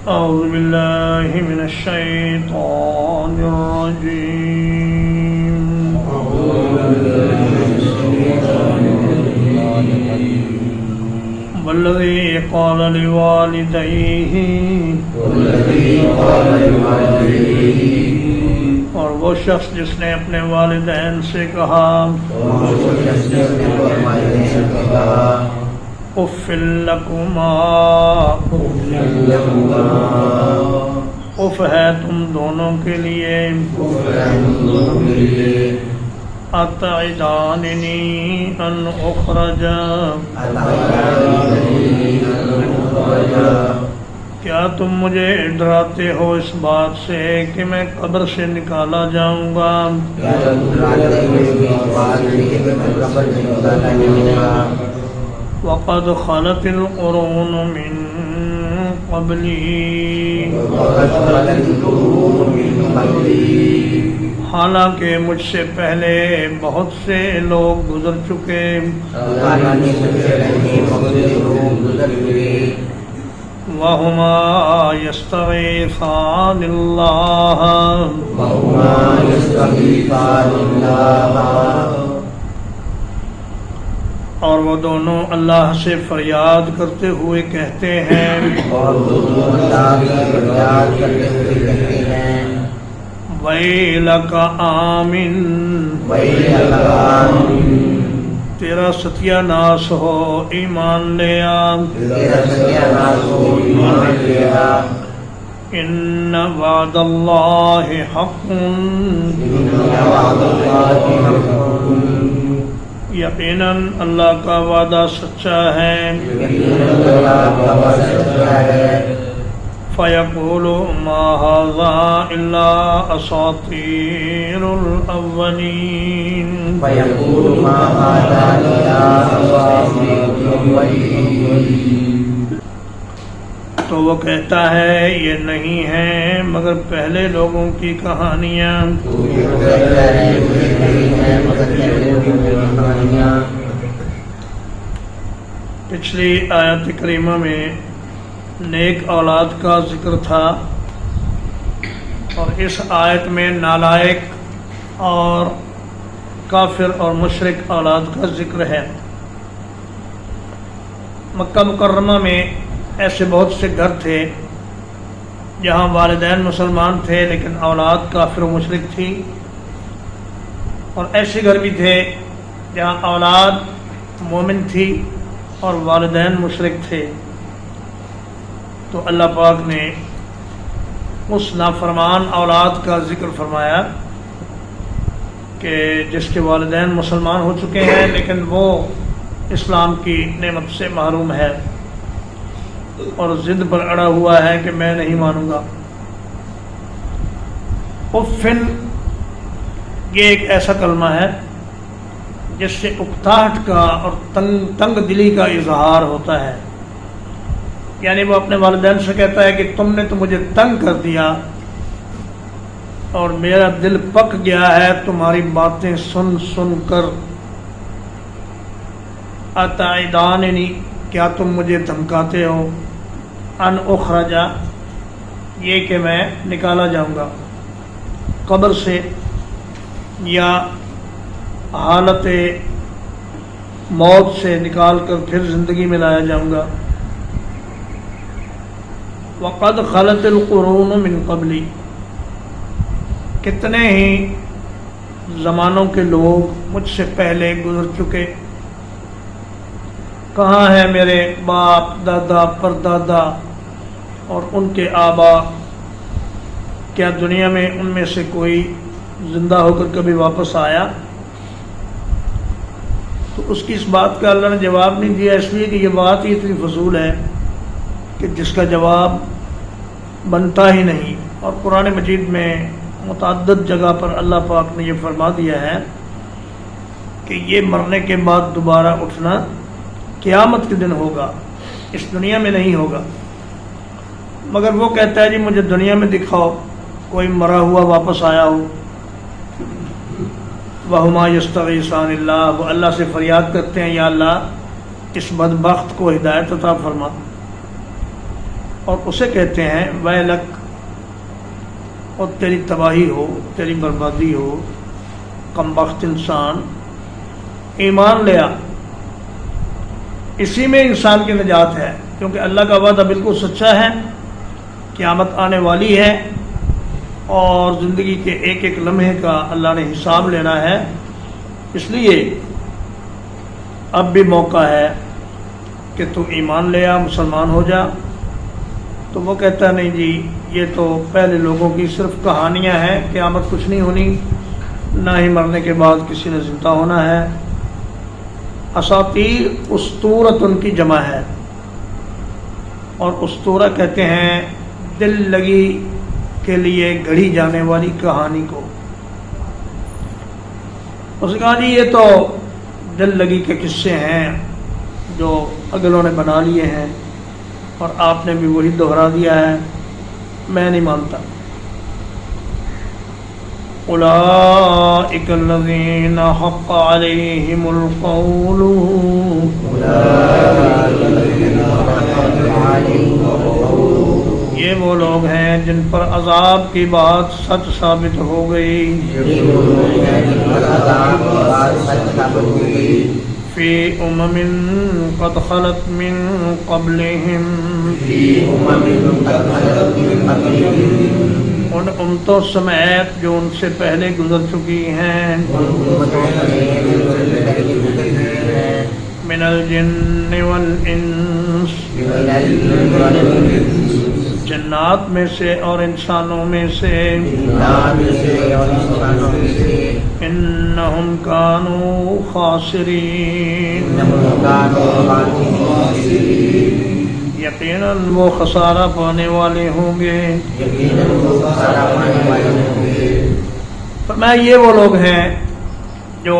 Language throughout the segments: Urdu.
أعوذ بالله من الشيطان الرجيم والذي قال لوالديه اور وہ شخص جس نے اپنے والدین سے کہا اف لکما، اف ہے تم دونوں کے لیے، اتعداننی ان اخرج، کیا تم مجھے ڈراتے ہو اس بات سے کہ میں قبر سے نکالا جاؤں گا؟ وقد خلت القرون من قبلی، حالانکہ مجھ سے پہلے بہت سے لوگ گزر چکے، وَهُمَا يَسْتَغِيثَانِ اللَّهَ، اور وہ دونوں اللہ سے فریاد کرتے ہوئے کہتے ہیں وَيْلَكَ آمِن، تیرا ستیہ ناس ہو، ایمان لے آ، ان وعد اللہ حق، یقیناً اللہ کا وعدہ سچا ہے، فَيَقُولُ مَا هَذَا إِلَّا أَسَاطِيرُ الْأَوَّلِينَ، تو وہ کہتا ہے یہ نہیں ہے مگر پہلے لوگوں کی کہانیاں۔ پچھلی آیت کریمہ میں نیک اولاد کا ذکر تھا، اور اس آیت میں نالائق اور کافر اور مشرک اولاد کا ذکر ہے۔ مکہ مکرمہ میں ایسے بہت سے گھر تھے جہاں والدین مسلمان تھے لیکن اولاد کافر و مشرک تھی، اور ایسے گھر بھی تھے جہاں اولاد مومن تھی اور والدین مشرک تھے۔ تو اللہ پاک نے اس نافرمان اولاد کا ذکر فرمایا کہ جس کے والدین مسلمان ہو چکے ہیں لیکن وہ اسلام کی نعمت سے محروم ہے اور ضد پر اڑا ہوا ہے کہ میں نہیں مانوں گا۔ افن یہ ایک ایسا کلمہ ہے جس سے اکتاہٹ کا اور تنگ دلی کا اظہار ہوتا ہے، یعنی وہ اپنے والدین سے کہتا ہے کہ تم نے تو مجھے تنگ کر دیا اور میرا دل پک گیا ہے تمہاری باتیں سن سن کر، اتعداننی، کیا تم مجھے دھمکاتے ہو، ان اخرجا، یہ کہ میں نکالا جاؤں گا قبر سے یا حالت موت سے نکال کر پھر زندگی میں لایا جاؤں گا۔ وقد خلت القرون من قبلی، کتنے ہی زمانوں کے لوگ مجھ سے پہلے گزر چکے، کہاں ہیں میرے باپ دادا پردادا اور ان کے آبا؟ کیا دنیا میں ان میں سے کوئی زندہ ہو کر کبھی واپس آیا؟ تو اس کی اس بات کا اللہ نے جواب نہیں دیا، اس لیے کہ یہ بات ہی اتنی فضول ہے کہ جس کا جواب بنتا ہی نہیں۔ اور قرآن مجید میں متعدد جگہ پر اللہ پاک نے یہ فرما دیا ہے کہ یہ مرنے کے بعد دوبارہ اٹھنا قیامت کے دن ہوگا، اس دنیا میں نہیں ہوگا۔ مگر وہ کہتا ہے جی مجھے دنیا میں دکھاؤ کوئی مرا ہوا واپس آیا ہو۔ وَهُمَا يَسْتَغِيثَانِ اللَّهَ، وہ اللہ سے فریاد کرتے ہیں یا اللہ اس بدبخت کو ہدایت عطا فرما۔ اور اسے کہتے ہیں ویلک، اور تیری تباہی ہو، تیری بربادی ہو، کم بخت انسان، ایمان لیا۔ اسی میں انسان کی نجات ہے، کیونکہ اللہ کا وعدہ بالکل سچا ہے، قیامت آنے والی ہے اور زندگی کے ایک ایک لمحے کا اللہ نے حساب لینا ہے۔ اس لیے اب بھی موقع ہے کہ تو ایمان لیا، مسلمان ہو جا۔ تو وہ کہتا نہیں جی یہ تو پہلے لوگوں کی صرف کہانیاں ہیں، قیامت کچھ نہیں ہونی، نہ ہی مرنے کے بعد کسی نے زندہ ہونا ہے۔ اساطیر اسطورۃ ان کی جمع ہے، اور اسطورہ کہتے ہیں دل لگی کے لیے گھڑی جانے والی کہانی کو۔ اس نے کہا جی یہ تو دل لگی کے قصے ہیں جو اگلوں نے بنا لیے ہیں، اور آپ نے بھی وہی دہرا دیا ہے، میں نہیں مانتا۔ اولئک الذین حق علیہم القول، یہ وہ لوگ ہیں جن پر عذاب کی بات سچ ثابت ہو گئی، فی امم قد خلت من قبلہم، ان امتوں سمیت جو ان سے پہلے گزر چکی ہیں، من الجن والانس، جنات میں سے اور انسانوں میں سے، انہم کانوا خاسرین، یقیناً وہ خسارہ پانے والے ہوں گے۔ فرمایا یہ وہ لوگ ہیں جو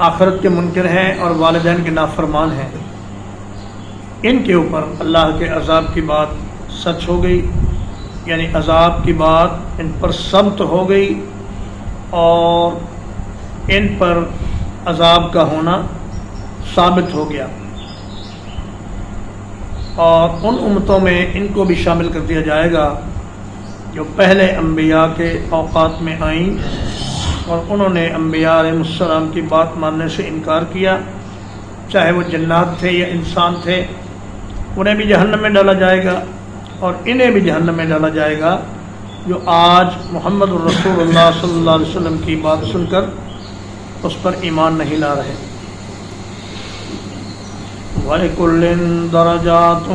آخرت کے منکر ہیں اور والدین کے نافرمان ہیں، ان کے اوپر اللہ کے عذاب کی بات سچ ہو گئی، یعنی عذاب کی بات ان پر ثبت ہو گئی اور ان پر عذاب کا ہونا ثابت ہو گیا، اور ان امتوں میں ان کو بھی شامل کر دیا جائے گا جو پہلے انبیاء کے اوقات میں آئیں اور انہوں نے انبیاء علیہ السلام کی بات ماننے سے انکار کیا، چاہے وہ جنات تھے یا انسان تھے، انہیں بھی جہنم میں ڈالا جائے گا، اور انہیں بھی جہنم میں ڈالا جائے گا جو آج محمد الرسول اللہ صلی اللہ علیہ وسلم کی بات سن کر اس پر ایمان نہیں لا رہے۔ وَلِكُلٍّ دَرَجَاتٌ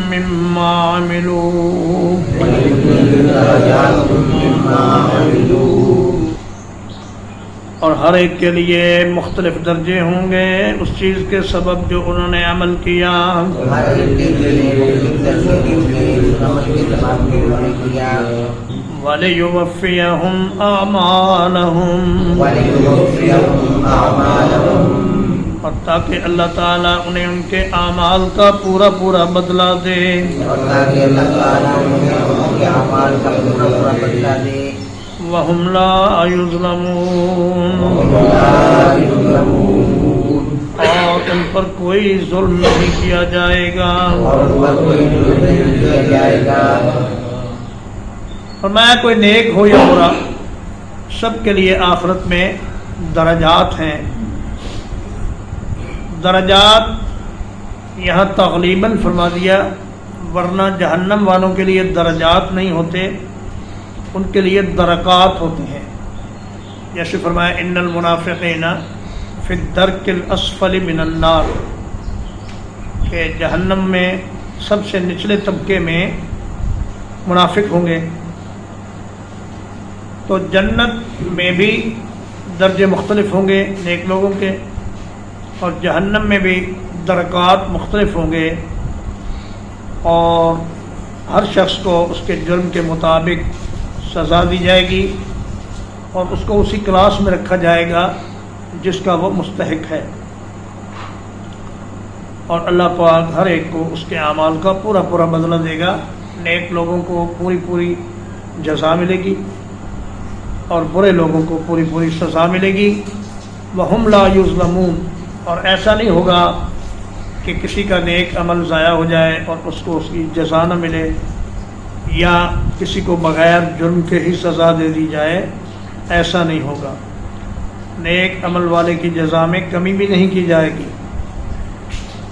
مِّمَّا عَمِلُوا، اور ہر ایک کے لیے مختلف درجے ہوں گے اس چیز کے سبب جو انہوں نے عمل کیا۔ وَلِيُوَفِّيَهُمْ أَعْمَالَهُمْ، اور تاکہ اللہ تعالیٰ انہیں ان کے اعمال کا پورا پورا بدلہ دے۔ وَهُمْ لَا يُظْلَمُونَ، اور ان پر کوئی ظلم نہیں کیا جائے گا۔ فرمایا کوئی نیک ہو یا برا، سب کے لیے آخرت میں درجات ہیں۔ درجات یہاں تغلیباً فرما دیا، ورنہ جہنم والوں کے لیے درجات نہیں ہوتے، ان کے لیے درکات ہوتے ہیں۔ جیسے فرمایا ان المنافقین فی الدرک الاسفل من النار، کہ جہنم میں سب سے نچلے طبقے میں منافق ہوں گے۔ تو جنت میں بھی درجے مختلف ہوں گے نیک لوگوں کے، اور جہنم میں بھی درکات مختلف ہوں گے، اور ہر شخص کو اس کے جرم کے مطابق سزا دی جائے گی، اور اس کو اسی کلاس میں رکھا جائے گا جس کا وہ مستحق ہے، اور اللہ پاک ہر ایک کو اس کے اعمال کا پورا پورا بدلہ دے گا۔ نیک لوگوں کو پوری پوری جزا ملے گی، اور برے لوگوں کو پوری پوری سزا ملے گی۔ وَهُمْ لَا يُظْلَمُونَ، اور ایسا نہیں ہوگا کہ کسی کا نیک عمل ضائع ہو جائے اور اس کو اس کی جزا نہ ملے، یا کسی کو بغیر جرم کے ہی سزا دے دی جائے، ایسا نہیں ہوگا۔ نیک عمل والے کی جزا میں کمی بھی نہیں کی جائے گی۔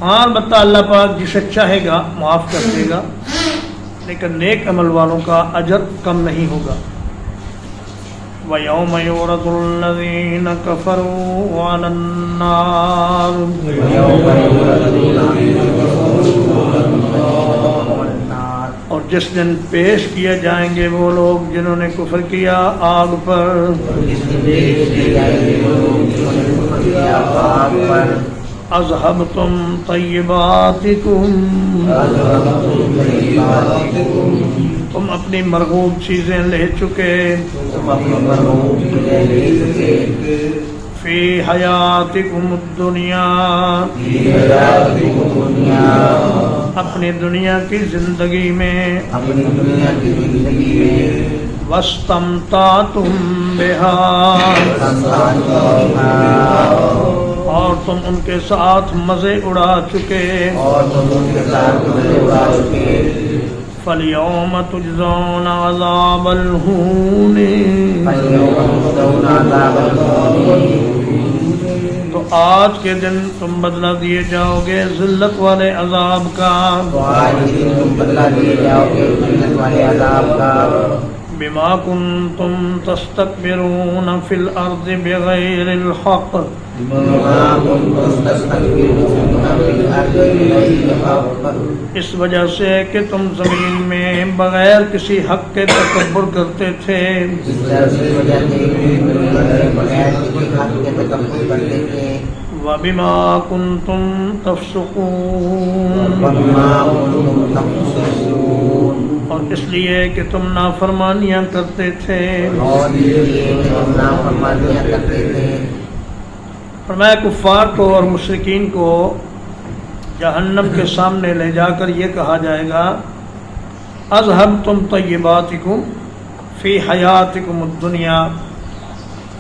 ہاں البتہ اللہ پاک جسے چاہے گا معاف کر دے گا، لیکن نیک عمل والوں کا اجر کم نہیں ہوگا۔ وَيَوْمَ يُعْرَضُ الَّذِينَ كَفَرُوا عَلَى النَّارِ، اور جس دن پیش کیے جائیں گے وہ لوگ جنہوں نے کفر کیا آگ پر، اذهبتم طیباتکم، تم اپنی مرغوب چیزیں لے چکے، فی حیاتکم الدنیا، اپنی دنیا کی زندگی میں، واستمتعتم بہا، اور تم ان کے ساتھ مزے اڑا چکے، فَالْيَوْمَ تُجْزَوْنَ عَذَابَ الْهُونِ، تو آج کے دن تم بدلہ دیے جاؤ گے ذلت والے عذاب کا، بما کنتم تستکبرون فی الارض بغیر الحق، اس وجہ سے کہ تم زمین میں بغیر کسی حق کے تکبر کرتے تھے، وَبِمَا كُنْتُمْ تَفْسُقُونَ، اور اس لیے کہ تم نافرمانیاں کرتے تھے۔ فرمایا کفار کو اور مشرکین کو جہنم کے سامنے لے جا کر یہ کہا جائے گا، اذهبتم طیباتکم فی حیاتکم الدنیا،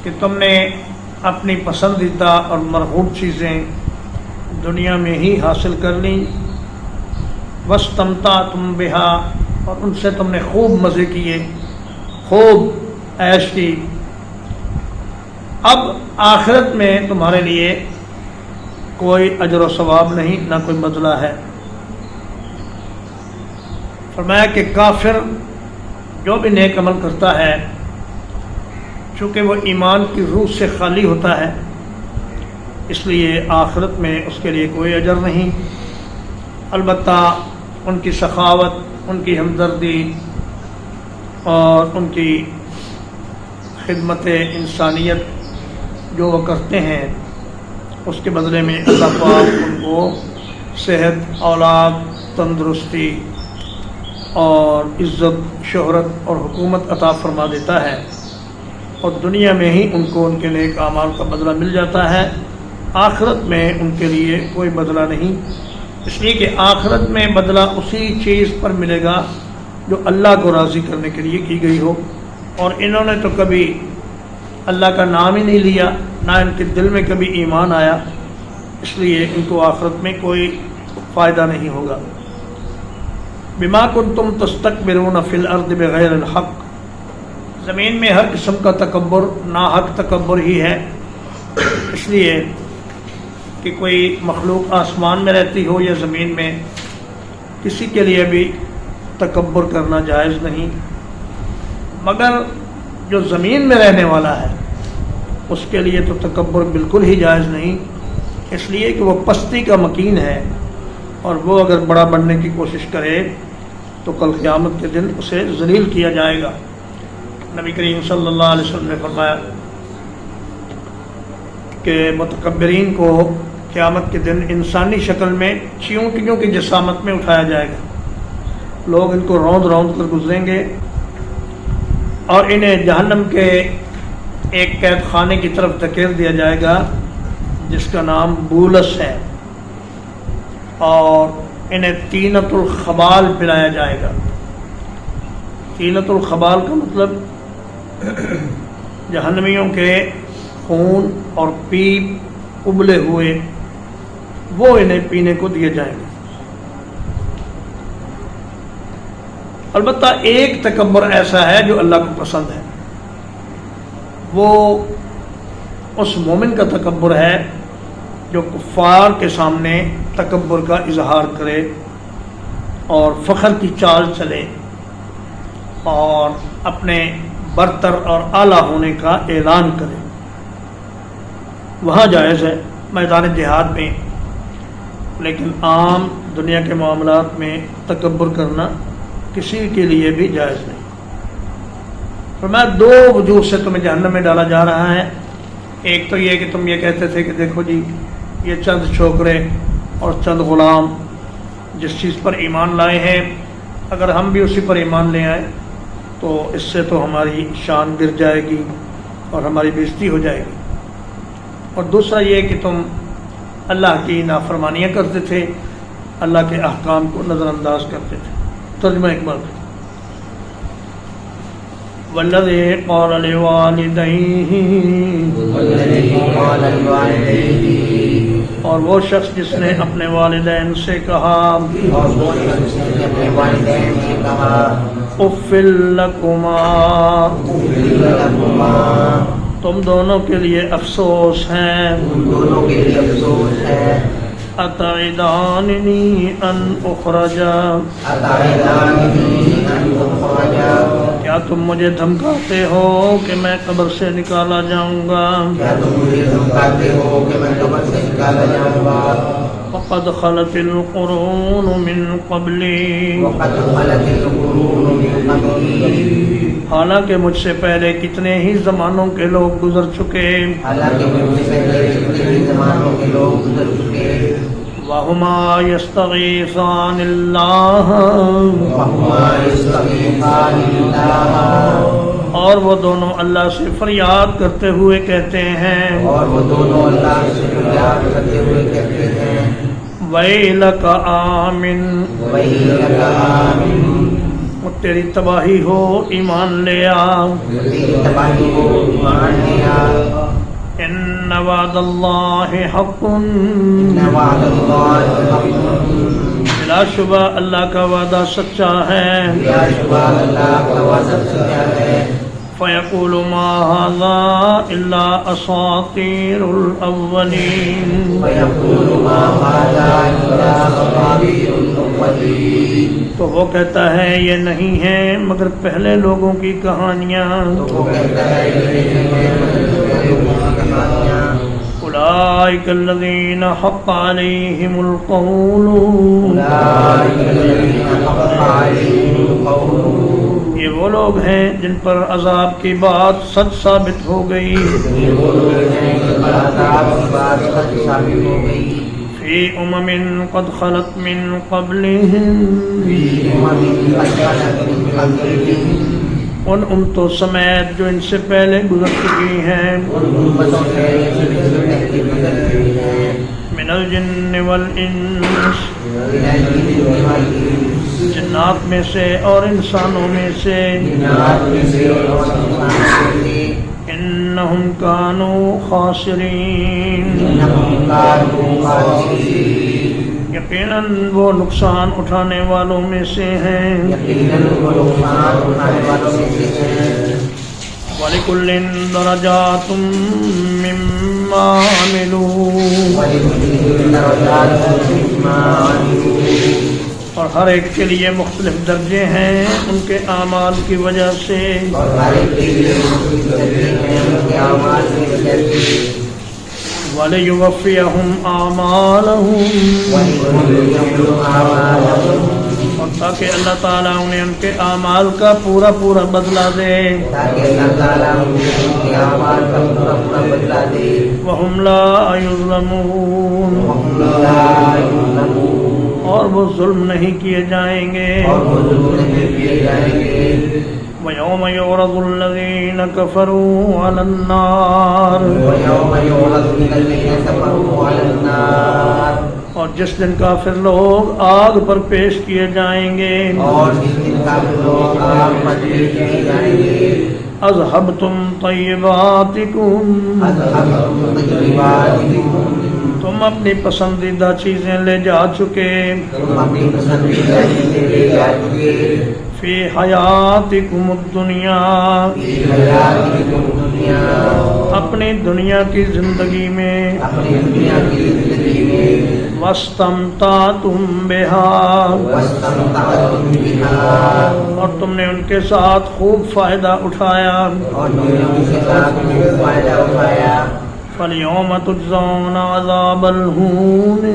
کہ تم نے اپنی پسندیدہ اور مرغوب چیزیں دنیا میں ہی حاصل کر لیں، واستمتعتم بہا، اور ان سے تم نے خوب مزے کیے، خوب عیش کی، اب آخرت میں تمہارے لیے کوئی اجر و ثواب نہیں، نہ کوئی بدلہ ہے۔ فرمایا کہ کافر جو بھی نیک عمل کرتا ہے، چونکہ وہ ایمان کی روح سے خالی ہوتا ہے، اس لیے آخرت میں اس کے لیے کوئی اجر نہیں، البتہ ان کی سخاوت، ان کی ہمدردی اور ان کی خدمت انسانیت جو وہ کرتے ہیں، اس کے بدلے میں اللہ پاک ان کو صحت، اولاد، تندرستی اور عزت، شہرت اور حکومت عطا فرما دیتا ہے، اور دنیا میں ہی ان کو ان کے نیک اعمال کا بدلہ مل جاتا ہے، آخرت میں ان کے لیے کوئی بدلہ نہیں، اس لیے کہ آخرت میں بدلہ اسی چیز پر ملے گا جو اللہ کو راضی کرنے کے لیے کی گئی ہو، اور انہوں نے تو کبھی اللہ کا نام ہی نہیں لیا، نہ ان کے دل میں کبھی ایمان آیا، اس لیے ان کو آخرت میں کوئی فائدہ نہیں ہوگا۔ بما کنتم تستکبرون فی الارض بغیر الحق، زمین میں ہر قسم کا تکبر ناحق تکبر ہی ہے، اس لیے کہ کوئی مخلوق آسمان میں رہتی ہو یا زمین میں، کسی کے لیے بھی تکبر کرنا جائز نہیں، مگر جو زمین میں رہنے والا ہے اس کے لیے تو تکبر بالکل ہی جائز نہیں، اس لیے کہ وہ پستی کا مکین ہے، اور وہ اگر بڑا بننے کی کوشش کرے تو کل قیامت کے دن اسے ذلیل کیا جائے گا۔ نبی کریم صلی اللہ علیہ وسلم نے فرمایا کہ متکبرین کو قیامت کے دن انسانی شکل میں چیونٹیوں کی جسامت میں اٹھایا جائے گا، لوگ ان کو روند روند کر گزریں گے اور انہیں جہنم کے ایک قید خانے کی طرف دھکیل دیا جائے گا جس کا نام بولس ہے، اور انہیں طینۃ الخبال پلایا جائے گا۔ طینۃ الخبال کا مطلب جہنمیوں کے خون اور پیپ ابلے ہوئے وہ انہیں پینے کو دیے جائیں گے۔ البتہ ایک تکبر ایسا ہے جو اللہ کو پسند ہے، وہ اس مومن کا تکبر ہے جو کفار کے سامنے تکبر کا اظہار کرے اور فخر کی چال چلے اور اپنے برتر اور اعلیٰ ہونے کا اعلان کرے۔ وہاں جائز ہے میدان جہاد میں، لیکن عام دنیا کے معاملات میں تکبر کرنا کسی کے لیے بھی جائز نہیں۔ فرمایا دو وجوہ سے تمہیں جہنم میں ڈالا جا رہا ہے۔ ایک تو یہ کہ تم یہ کہتے تھے کہ دیکھو جی یہ چند چھوکرے اور چند غلام جس چیز پر ایمان لائے ہیں، اگر ہم بھی اسی پر ایمان لے آئے تو اس سے تو ہماری شان گر جائے گی اور ہماری بےزتی ہو جائے گی۔ اور دوسرا یہ کہ تم اللہ کی نافرمانیاں کرتے تھے، اللہ کے احکام کو نظر انداز کرتے تھے۔ ترجمہ اقبال والذی قال لوالدیہ، اور وہ شخص جس نے اپنے والدین سے کہا اف لکما، تم دونوں کے لیے افسوس ہے، اتعداننی ان اخرج، کیا تم مجھے دھمکاتے ہو کہ میں قبر سے نکالا جاؤں گا؟ وقد خلت القرون من قبلی، حالانکہ مجھ سے پہلے کتنے ہی زمانوں کے لوگ گزر چکے، وَهُمَا يَسْتَغِيثَانِ اللَّهَ، اور وہ دونوں اللہ سے فریاد کرتے ہوئے کہتے ہیں، وَيْلَكَ آمِن، وہ تیری تباہی ہو ایمان لے آ، ان وعد اللہ حق، بلا شبہ اللہ کا وعدہ سچا ہے، فیقول ما ھذا الا اساطیر الاولین، تو وہ کہتا ہے یہ نہیں ہے مگر پہلے لوگوں کی کہانیاں، اولئک الذین حق علیہم القول، یہ وہ لوگ ہیں جن پر عذاب کی بات سچ ثابت ہو گئی، فی امم قد خلت من قبلہم، ان امتوں سمیت جو ان سے پہلے گزر چکی ہیں، من الجن والانس، جنات میں سے اور انسانوں میں سے، انہم کانوا خاسرین، یقیناً وہ نقصان اٹھانے والوں میں سے ہیں، وَلِكُلٍّ دَرَجَاتٌ مِّمَّا عَمِلُوا، اور ہر ایک کے لیے مختلف درجے ہیں ان کے اعمال کی وجہ سے، وَلِيُوَفِّيَهُمْ أَعْمَالَهُمْ، اور تاکہ اللہ تعالیٰ انہیں ان کے اعمال کا پورا پورا بدلہ دے، وَهُمْ لَا يُظْلَمُونَ، اور وہ ظلم نہیں کیے جائیں گے، وَيَوْمَ يُعْرَضُ الَّذِينَ كَفَرُوا عَلَى النَّارِ، اور جس دن کافر لوگ آگ پر پیش کیے جائیں گے، اذهبتم طیباتکم، تم تم اپنی پسندیدہ چیزیں لے جا چکے تم اپنی پسندیدہ چیزیں لے جا چکے فی حیاتکم الدنیا فی حیاتکم الدنیا اپنی دنیا کی زندگی میں اپنی دنیا کی زندگی میں واستمتعتم بہا واستمتعتم بہا اور تم نے ان کے ساتھ خوب فائدہ اٹھایا اور تم نے ان کے ساتھ خوب فائدہ اٹھایا فَالْيَوْمَ تُجْزَوْنَ عَذَابَ الْهُونِ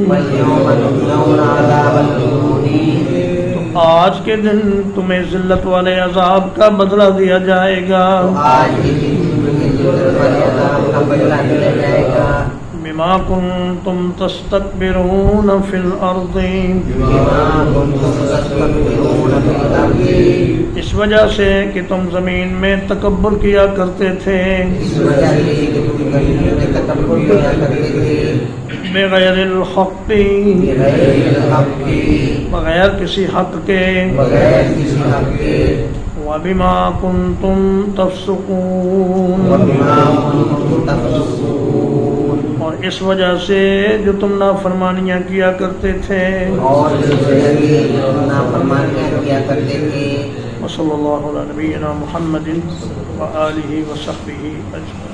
وَالْيَوْمَ تُجْزَوْنَ عَذَابَ الْهُونِ تو آج کے دن تمہیں ذلت والے عذاب کا بدلہ دیا جائے گا آج کے دن تمہیں ذلت والے عذاب کا بدلہ دیا جائے گا بما کنتم تستکبرون فی الارض بما کنتم تستکبرون فی الارض اس وجہ سے کہ تم زمین میں تکبر کیا کرتے تھے اس وجہ سے کہ تم زمین میں تکبر کیا کرتے تھے بغیر الحق بغیر الحق کے بغیر کسی حق کے بغیر کسی حق کے وبما کنتم تفسقون وبما کنتم تفسقون اور اس وجہ سے جو تم نافرمانیاں کیا کرتے تھے اور اس وجہ سے جو تم نافرمانیاں کیا کرتے تھے وصلی اللہ علی نبینا محمد وآلہ وصحبہ اجمعین.